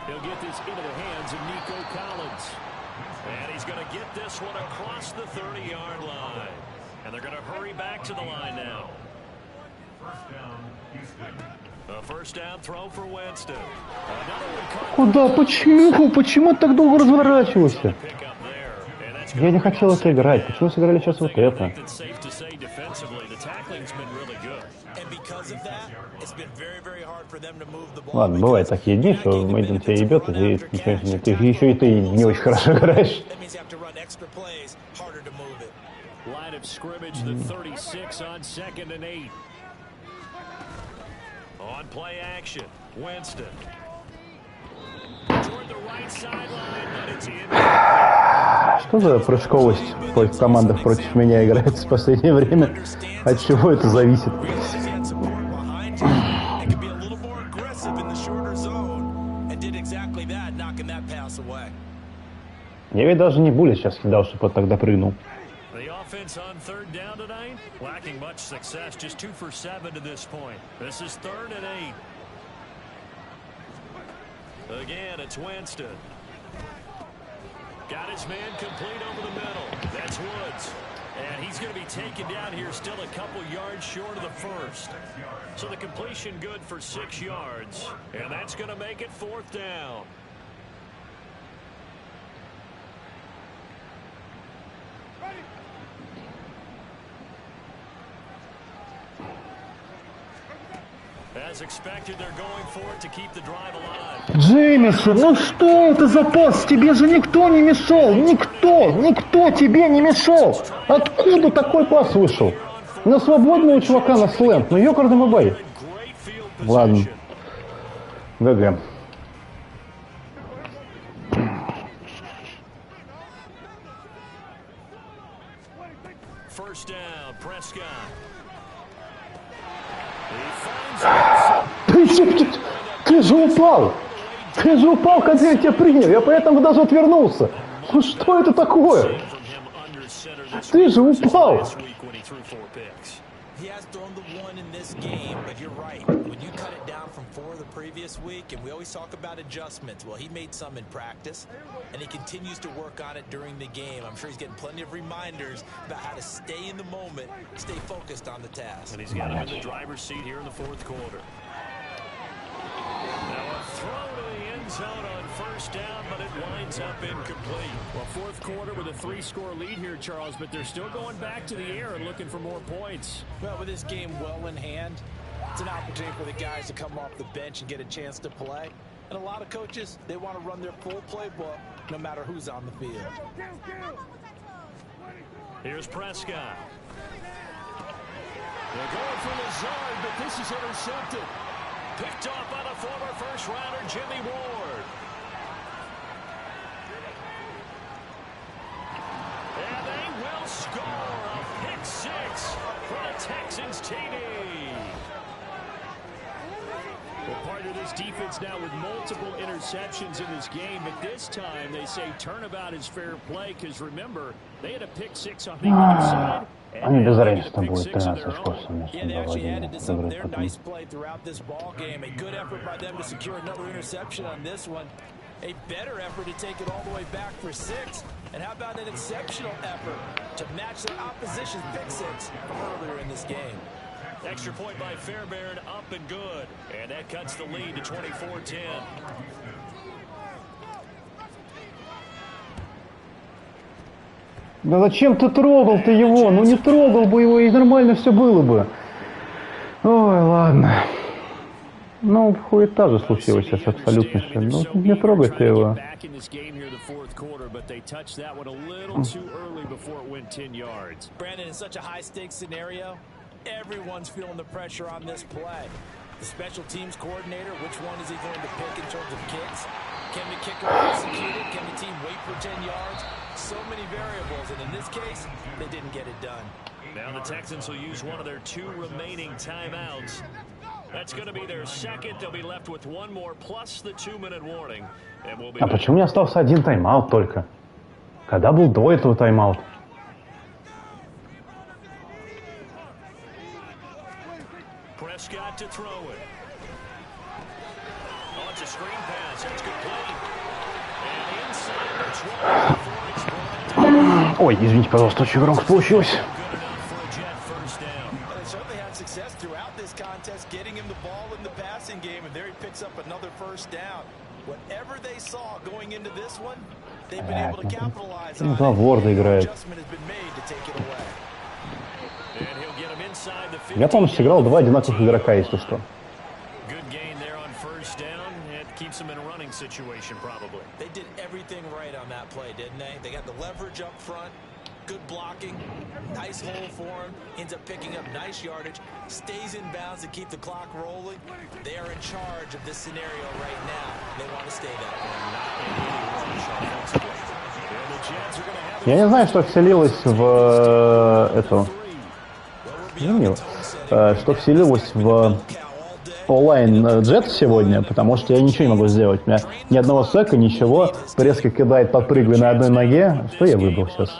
He'll get this into the hands of Nico Collins. And he's going to get this one across the 30-yard line. And they're going to hurry back to the line now. First down, Houston. A first down throw for Winston. Another one caught. Куда? Почему? Почему так долго разворачивался? Pick up there. Я не хотел это играть. Почему сыграли сейчас вот это? Ладно, бывают такие дни, что Madden тебя ебет, и ты еще и ты не очень хорошо играешь. Line of scrimmage, the 36 on 2nd and 8. On play action, Winston. Toward the right sideline, but it's in. Что за прыжковость в командах против меня играет в последнее время? От чего это зависит? Я ведь даже не Буля сейчас кидал, чтобы он тогда прыгнул. Offense on 3rd down tonight, lacking much success, just 2 for 7 to this point. This is 3rd and 8. Again, it's Winston. Got his man complete over the middle. That's Woods. And he's going to be taken down here, still a couple yards short of the first. So the completion good for 6 yards. And that's going to make it 4th down. Джеймисон, ну что это за пас? Тебе же никто не мешал. Никто тебе не мешал. Откуда такой пас вышел? На свободного чувака на слэм. Ну ёкарный бабай. Ладно. ГГ. Ты же упал! Когда я тебя принял! Я поэтому даже отвернулся! Ну что это такое? Ты же упал! Previous week, and we always talk about adjustments. Well, he made some in practice, and he continues to work on it during the game. I'm sure he's getting plenty of reminders about how to stay in the moment, stay focused on the task. And he's got him in the driver's seat here in the 4th quarter. Now a throw to the end zone on 1st down, but it winds up incomplete. Well, 4th quarter with a 3-score lead here, Charles, but they're still going back to the air and looking for more points. Well, with this game well in hand, it's an opportunity for the guys to come off the bench and get a chance to play. And a lot of coaches, they want to run their full playbook no matter who's on the field. Here's Prescott. They're going for Lazard, but this is intercepted. Picked off by the former first-rounder, Jimmy Ward. And they will score a pick 6 for the Texans TD. Well, part of this defense now with multiple interceptions in this game, but this time they say turnabout is fair play because remember, they had a pick 6 on the other side. Они без разницы будет 13 очков Yeah, they actually added to some of their nice play throughout this ball game. A good effort by them to secure another interception on this one. A better effort to take it all the way back for 6. And how about an exceptional effort to match the opposition's pick 6 from earlier in this game? Extra point by Fairbairn, up and good. And that cuts the lead to 24-10. Да зачем ты трогал-то его? Ну не трогал бы его, и нормально все было бы. Ой, ладно. Ну, хуета же случилось сейчас абсолютно все. Ну, не трогай ты его. Brandon, in such a high-stakes scenario, everyone's feeling the pressure on this play. The special teams coordinator, which one is he going to pick in terms of kicks? Can the kicker execute it? Can the team wait for 10 yards? So many variables, and in this case, they didn't get it done. Now the Texans will use one of their 2 remaining timeouts. That's going to be their second. They'll be left with 1 more plus the 2-minute warning. And we'll be А почему не остался 1 тайм-аут только? Когда был до этого тайм-аут? Prescott to throw it. Oh, it's a screen pass. It's complete. And inside the 12 before it's brought down. Ой, извините, пожалуйста, очень громко получилось. They certainly had success throughout this contest, getting him the ball in the passing game, and there he picks up another 1st down. Whatever they saw going into this one, they've been able to capitalize on it. За Ворда играет. Adjustment has been made to take it away. And he'll get him inside the 50. Я, по-моему, сыграл два одинаковых игрока, если что. Good gain there on first down. It keeps him in a running situation, probably. They did everything right on that play, didn't they? They got the leverage up front, good blocking, nice hole for him, ends up picking up nice yardage, stays in bounds to keep the clock rolling. They are in charge of this scenario right now. They want to stay that way. Я не знаю, что вселилось в эту... что вселилось в онлайн джет сегодня, потому что я ничего не могу сделать. У меня ни одного сека, ничего. Резко кидает, подпрыгивая на одной ноге. Что я выбрал сейчас?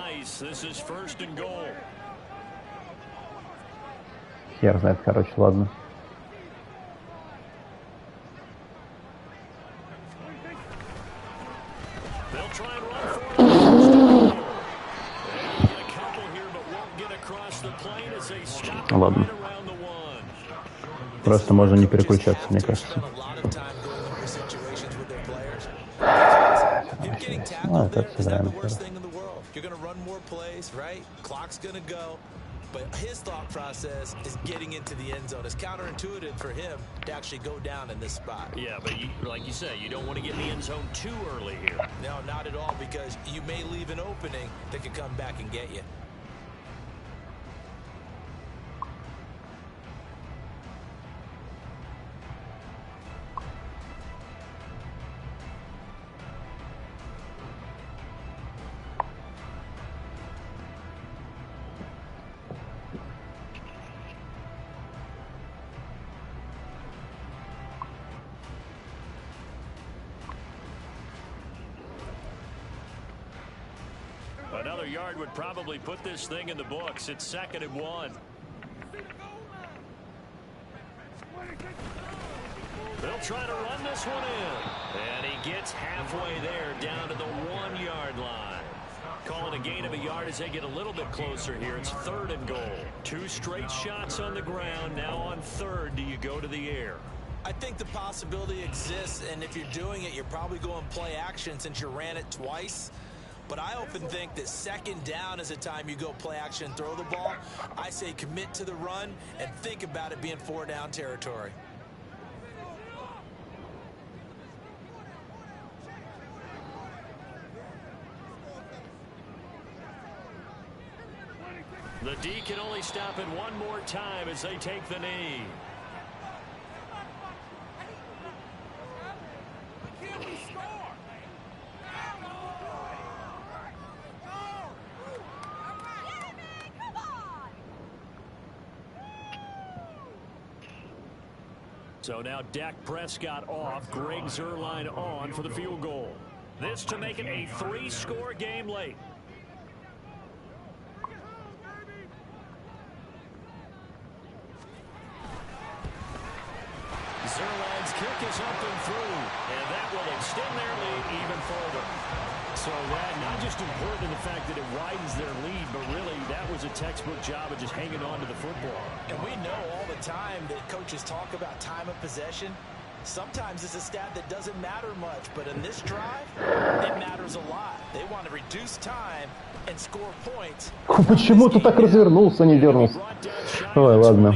Хер знает, короче, ладно. Ладно. Просто можно не переключаться, мне кажется. Ну, это сыграем. But his thought process is getting into the end zone. It's counterintuitive for him to actually go down in this spot. Yeah, but like you say, you don't want to get in the end zone too early here. No, not at all, because you may leave an opening that could come back and get you. Another yard would probably put this thing in the books. It's 2nd and 1. They'll try to run this one in. And he gets halfway there down to the 1-yard line. Calling a gain of a yard as they get a little bit closer here. It's 3rd and goal. 2 straight shots on the ground. Now on 3rd, do you go to the air? I think the possibility exists, and if you're doing it, you're probably going play action since you ran it twice. But I often think that 2nd down is the time you go play action and throw the ball. I say commit to the run and think about it being 4-down territory. The D can only stop it one more time as they take the knee. So now Dak Prescott off, Greg Zuerlein on for the field goal. This to make it a 3-score game late. Zuerlein's kick is up and through, and that will extend their lead even further. So that not just important in the fact that it widens their lead, but really that was a textbook job of just hanging on to the football. And we know all the time that coaches talk about time of possession. Sometimes it's a stat that doesn't matter much, but in this drive, it matters a lot. They want to reduce time and score points. Почему ты так развернулся, не дернулся? Ой, ладно.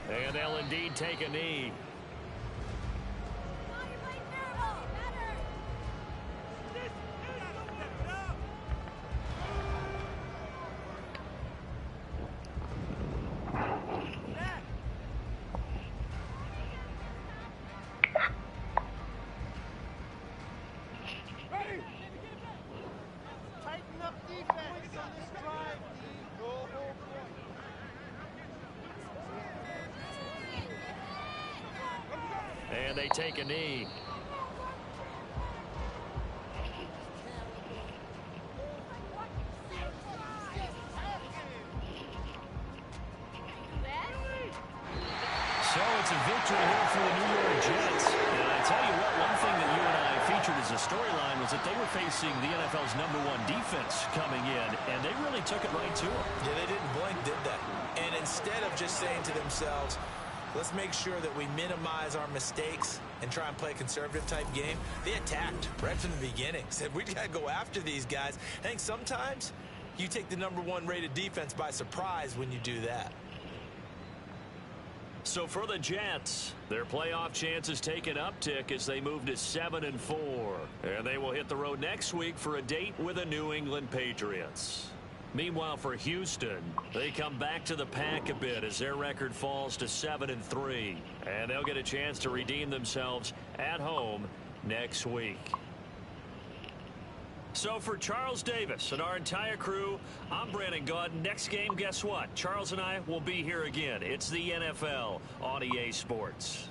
And they'll indeed take a knee. And they take a knee. victory here for the New York Jets. And I tell you what, one thing that you and I featured as a storyline was that they were facing the NFL's #1 defense coming in, and they really took it right to them. Yeah, they didn't blink, did they? And instead of just saying to themselves, let's make sure that we minimize our mistakes and try and play a conservative-type game, they attacked right from the beginning. Said, we got to go after these guys. I think sometimes you take the #1 rated defense by surprise when you do that. So for the Jets, their playoff chances take an uptick as they move to 7-4. And they will hit the road next week for a date with the New England Patriots. Meanwhile, for Houston, they come back to the pack a bit as their record falls to 7-3. And they'll get a chance to redeem themselves at home next week. So for Charles Davis and our entire crew, I'm Brandon Gaudin. Next game, guess what? Charles and I will be here again. It's the NFL on EA Sports.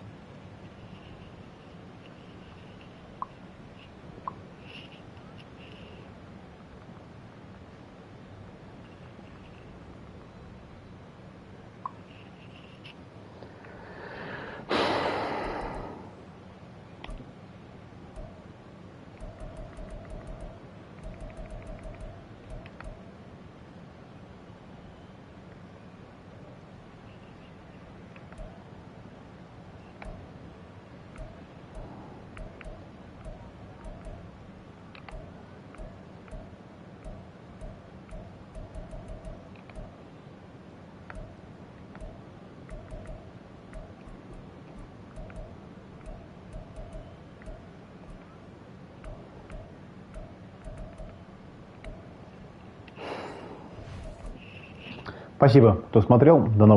Спасибо, кто смотрел. До новых